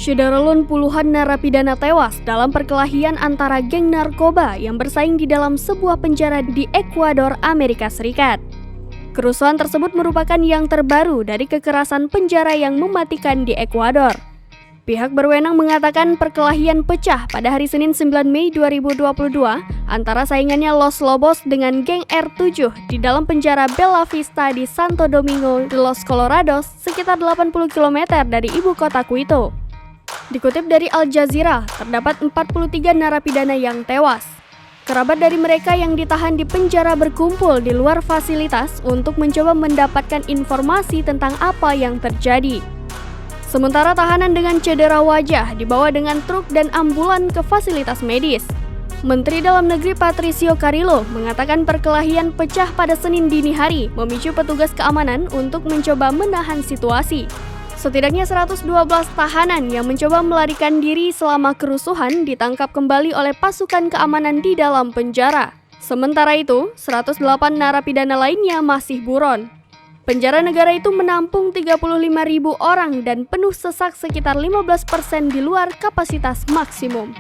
Syederulun puluhan narapidana tewas dalam perkelahian antara geng narkoba yang bersaing di dalam sebuah penjara di Ekuador, Amerika Serikat. Kerusuhan tersebut merupakan yang terbaru dari kekerasan penjara yang mematikan di Ekuador. Pihak berwenang mengatakan perkelahian pecah pada hari Senin 9 Mei 2022 antara saingannya Los Lobos dengan geng R7 di dalam penjara Bella Vista di Santo Domingo de los Colorados, sekitar 80 km dari ibu kota Quito. Dikutip dari Al Jazeera, terdapat 43 narapidana yang tewas. Kerabat dari mereka yang ditahan di penjara berkumpul di luar fasilitas untuk mencoba mendapatkan informasi tentang apa yang terjadi. Sementara tahanan dengan cedera wajah dibawa dengan truk dan ambulan ke fasilitas medis. Menteri Dalam Negeri Patricio Carrillo mengatakan perkelahian pecah pada Senin dini hari memicu petugas keamanan untuk mencoba menahan situasi. Setidaknya 112 tahanan yang mencoba melarikan diri selama kerusuhan ditangkap kembali oleh pasukan keamanan di dalam penjara. Sementara itu, 108 narapidana lainnya masih buron. Penjara negara itu menampung 35.000 orang dan penuh sesak sekitar 15% di luar kapasitas maksimum.